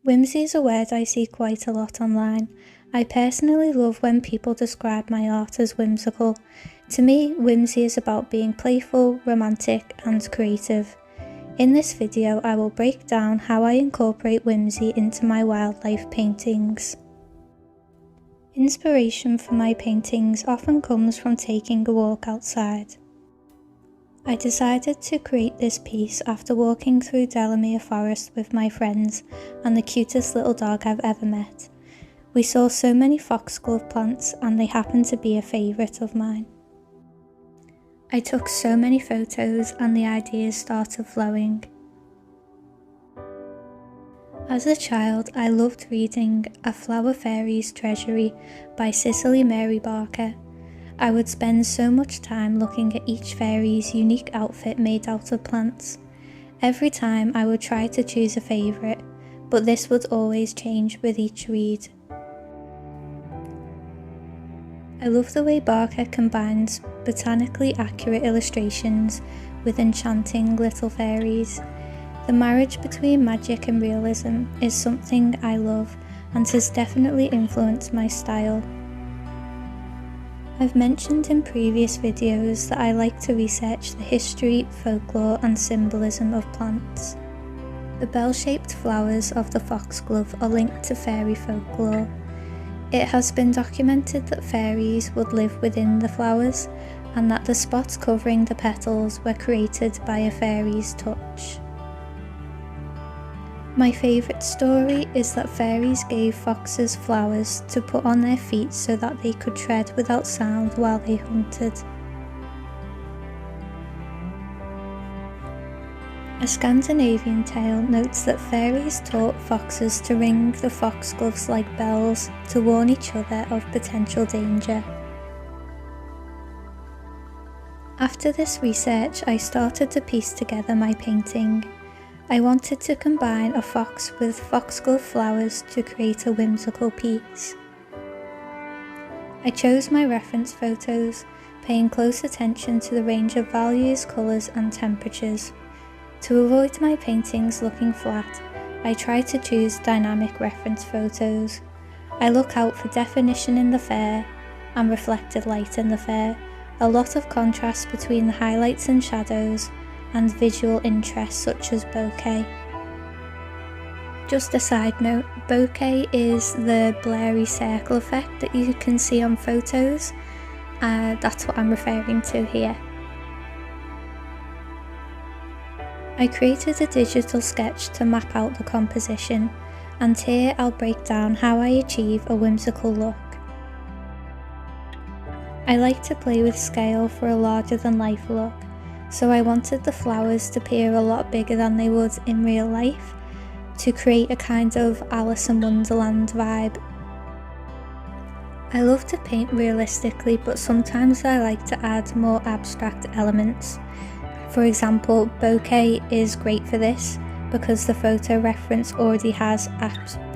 Whimsy is a word I see quite a lot online. I personally love when people describe my art as whimsical. To me, whimsy is about being playful, romantic, and creative. In this video, I will break down how I incorporate whimsy into my wildlife paintings. Inspiration for my paintings often comes from taking a walk outside. I decided to create this piece after walking through Delamere Forest with my friends and the cutest little dog I've ever met. We saw so many foxglove plants and they happened to be a favourite of mine. I took so many photos and the ideas started flowing. As a child, I loved reading A Flower Fairy's Treasury by Cicely Mary Barker. I would spend so much time looking at each fairy's unique outfit made out of plants. Every time I would try to choose a favourite, but this would always change with each read. I love the way Barker combines botanically accurate illustrations with enchanting little fairies. The marriage between magic and realism is something I love and has definitely influenced my style. I've mentioned in previous videos that I like to research the history, folklore and symbolism of plants. The bell-shaped flowers of the foxglove are linked to fairy folklore. It has been documented that fairies would live within the flowers and that the spots covering the petals were created by a fairy's touch. My favourite story is that fairies gave foxes flowers to put on their feet so that they could tread without sound while they hunted. A Scandinavian tale notes that fairies taught foxes to ring the foxgloves like bells to warn each other of potential danger. After this research, I started to piece together my painting. I wanted to combine a fox with foxglove flowers to create a whimsical piece. I chose my reference photos, paying close attention to the range of values, colours and temperatures. To avoid my paintings looking flat, I try to choose dynamic reference photos. I look out for definition in the fair and reflected light in the fair, a lot of contrast between the highlights and shadows, and visual interests such as bokeh. Just a side note, bokeh is the blurry circle effect that you can see on photos. That's what I'm referring to here. I created a digital sketch to map out the composition, and here I'll break down how I achieve a whimsical look. I like to play with scale for a larger than life look, so I wanted the flowers to appear a lot bigger than they would in real life, to create a kind of Alice in Wonderland vibe. I love to paint realistically, but sometimes I like to add more abstract elements. For example, bokeh is great for this because the photo reference already has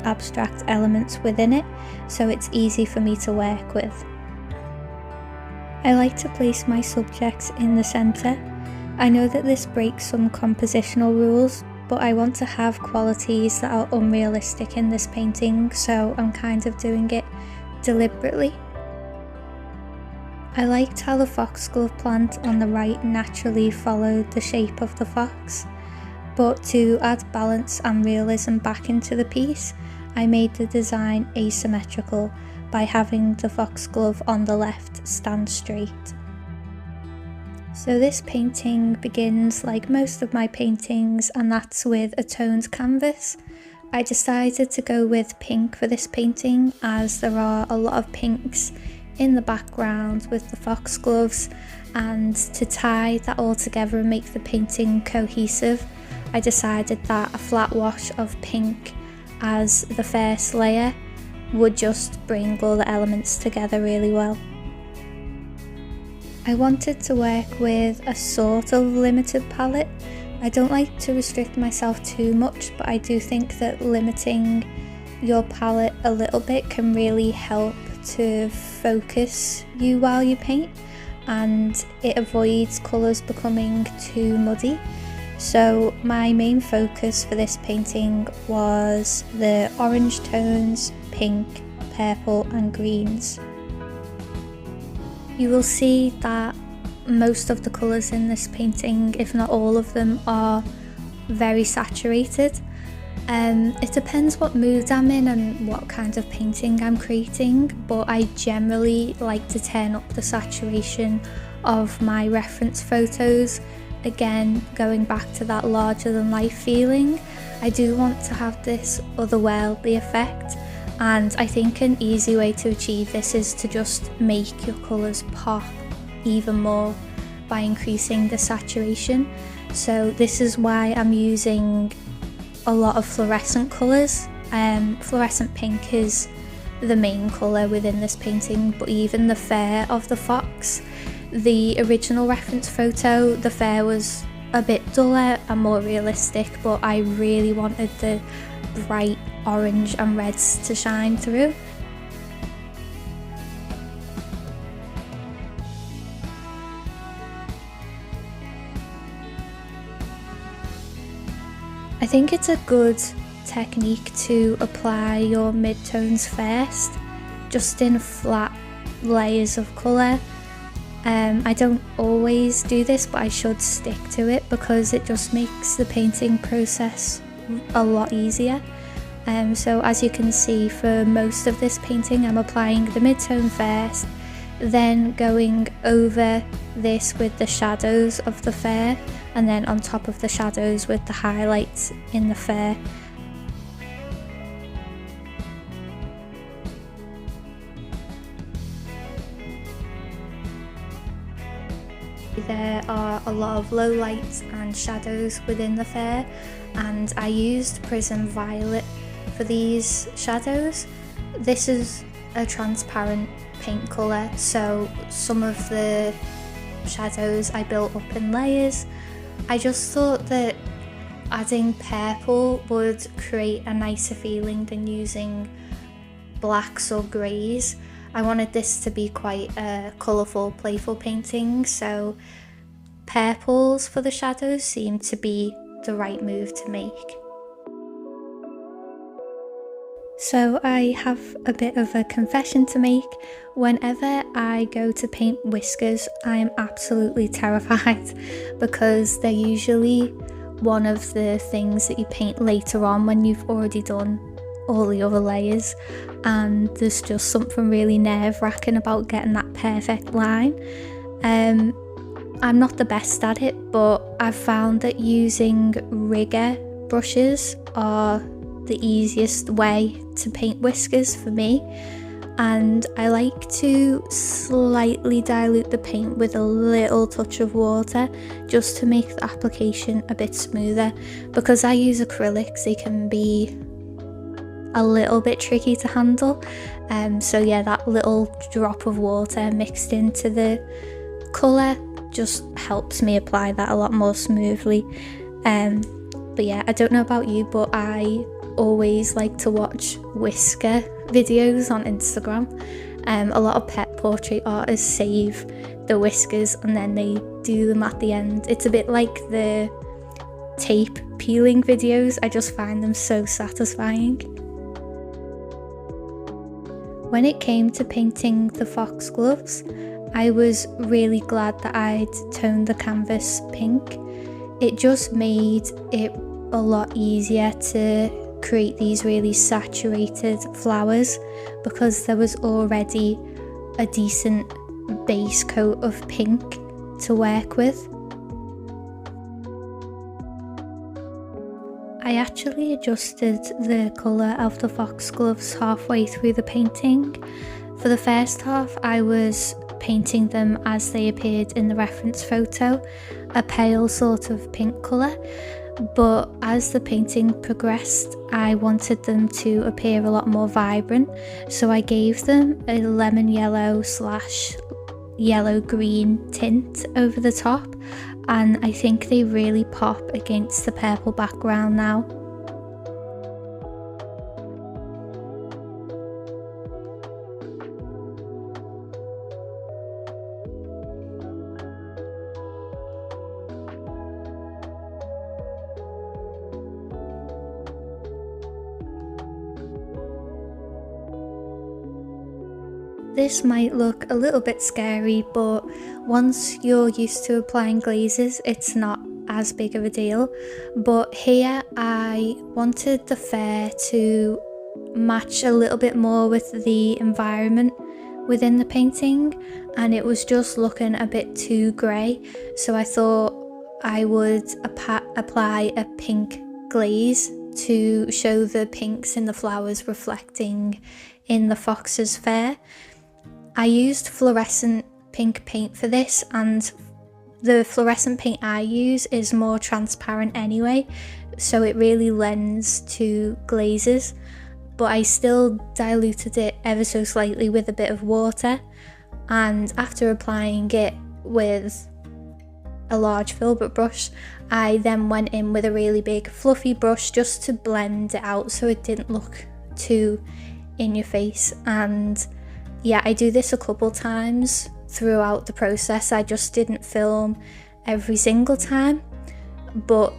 abstract elements within it, so it's easy for me to work with. I like to place my subjects in the centre. I know that this breaks some compositional rules, but I want to have qualities that are unrealistic in this painting, so I'm kind of doing it deliberately. I liked how the foxglove plant on the right naturally followed the shape of the fox, but to add balance and realism back into the piece, I made the design asymmetrical by having the foxglove on the left stand straight. So this painting begins like most of my paintings, and that's with a toned canvas. I decided to go with pink for this painting as there are a lot of pinks in the background with the foxgloves, and to tie that all together and make the painting cohesive, I decided that a flat wash of pink as the first layer would just bring all the elements together really well. I wanted to work with a sort of limited palette. I don't like to restrict myself too much, but I do think that limiting your palette a little bit can really help to focus you while you paint, and it avoids colours becoming too muddy. So my main focus for this painting was the orange tones, pink, purple and greens. You will see that most of the colours in this painting, if not all of them, are very saturated. It depends what mood I'm in and what kind of painting I'm creating, but I generally like to turn up the saturation of my reference photos. Again, going back to that larger than life feeling, I do want to have this otherworldly effect, and I think an easy way to achieve this is to just make your colours pop even more by increasing the saturation. So this is why I'm using a lot of fluorescent colours. Fluorescent pink is the main colour within this painting, but even the fur of the fox, the original reference photo, the fur was a bit duller and more realistic, but I really wanted the bright orange and reds to shine through. I think it's a good technique to apply your midtones first, just in flat layers of colour. I don't always do this, but I should stick to it because it just makes the painting process a lot easier. So as you can see, for most of this painting I'm applying the midtone first, then going over this with the shadows of the fur, and then on top of the shadows with the highlights in the fur. There are a lot of low lights and shadows within the fur, and I used Prism Violet for these shadows. This is a transparent paint colour, so some of the shadows I built up in layers. I just thought that adding purple would create a nicer feeling than using blacks or greys. I wanted this to be quite a colourful, playful painting, so purples for the shadows seemed to be the right move to make. So I have a bit of a confession to make. Whenever I go to paint whiskers, I am absolutely terrified because they're usually one of the things that you paint later on when you've already done all the other layers, and there's just something really nerve-wracking about getting that perfect line. I'm not the best at it, but I've found that using rigger brushes are the easiest way to paint whiskers for me, and I like to slightly dilute the paint with a little touch of water just to make the application a bit smoother. Because I use acrylics, they can be a little bit tricky to handle, so yeah, that little drop of water mixed into the colour just helps me apply that a lot more smoothly. But yeah, I don't know about you, but I always like to watch whisker videos on Instagram. A lot of pet portrait artists save the whiskers and then they do them at the end. It's a bit like the tape peeling videos. I just find them so satisfying. When it came to painting the foxgloves, I was really glad that I'd toned the canvas pink. It just made it a lot easier to create these really saturated flowers because there was already a decent base coat of pink to work with. I actually adjusted the colour of the foxgloves halfway through the painting. For the first half I was painting them as they appeared in the reference photo, a pale sort of pink colour, but as the painting progressed I wanted them to appear a lot more vibrant, so I gave them a lemon yellow / yellow green tint over the top, and I think they really pop against the purple background now. This might look a little bit scary, but once you're used to applying glazes, it's not as big of a deal. But here I wanted the fur to match a little bit more with the environment within the painting, and it was just looking a bit too grey, so I thought I would apply a pink glaze to show the pinks in the flowers reflecting in the fox's fur. I used fluorescent pink paint for this, and the fluorescent paint I use is more transparent anyway, so it really lends to glazes, but I still diluted it ever so slightly with a bit of water, and after applying it with a large filbert brush, I then went in with a really big fluffy brush just to blend it out so it didn't look too in your face. And yeah, I do this a couple times throughout the process. I just didn't film every single time, but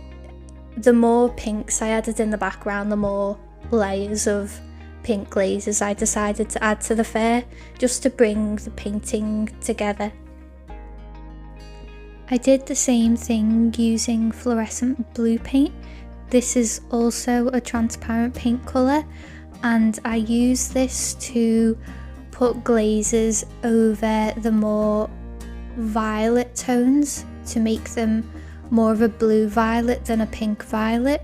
the more pinks I added in the background, the more layers of pink glazes I decided to add to the fur, just to bring the painting together. I did the same thing using fluorescent blue paint. This is also a transparent paint colour, and I use this to put glazes over the more violet tones to make them more of a blue violet than a pink violet,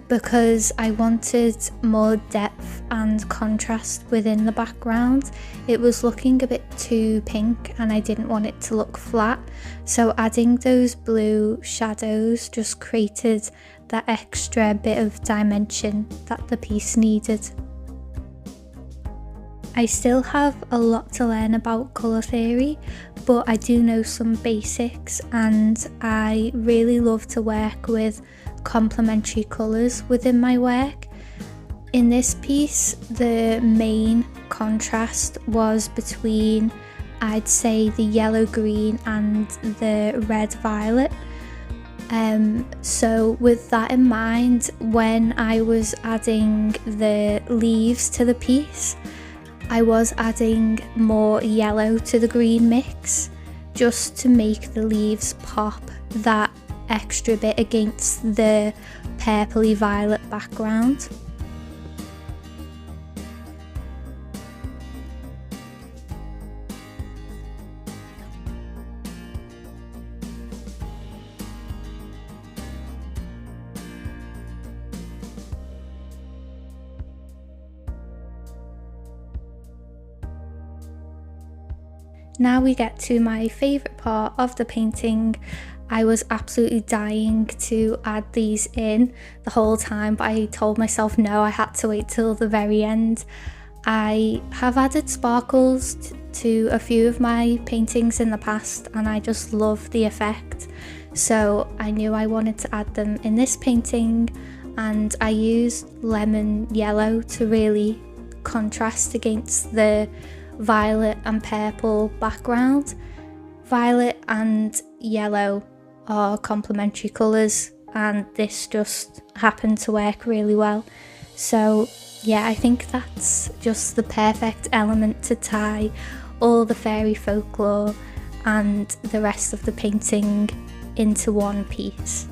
because I wanted more depth and contrast within the background. It was looking a bit too pink and I didn't want it to look flat, so adding those blue shadows just created that extra bit of dimension that the piece needed. I still have a lot to learn about colour theory, but I do know some basics, and I really love to work with complementary colours within my work. In this piece, the main contrast was between, I'd say, the yellow green and the red violet. So with that in mind, when I was adding the leaves to the piece, I was adding more yellow to the green mix just to make the leaves pop that extra bit against the purpley violet background. Now we get to my favourite part of the painting. I was absolutely dying to add these in the whole time, but I told myself no, I had to wait till the very end. I have added sparkles to a few of my paintings in the past, and I just love the effect, so I knew I wanted to add them in this painting, and I used lemon yellow to really contrast against the violet and purple background. Violet and yellow are complementary colours, and this just happened to work really well. So yeah, I think that's just the perfect element to tie all the fairy folklore and the rest of the painting into one piece.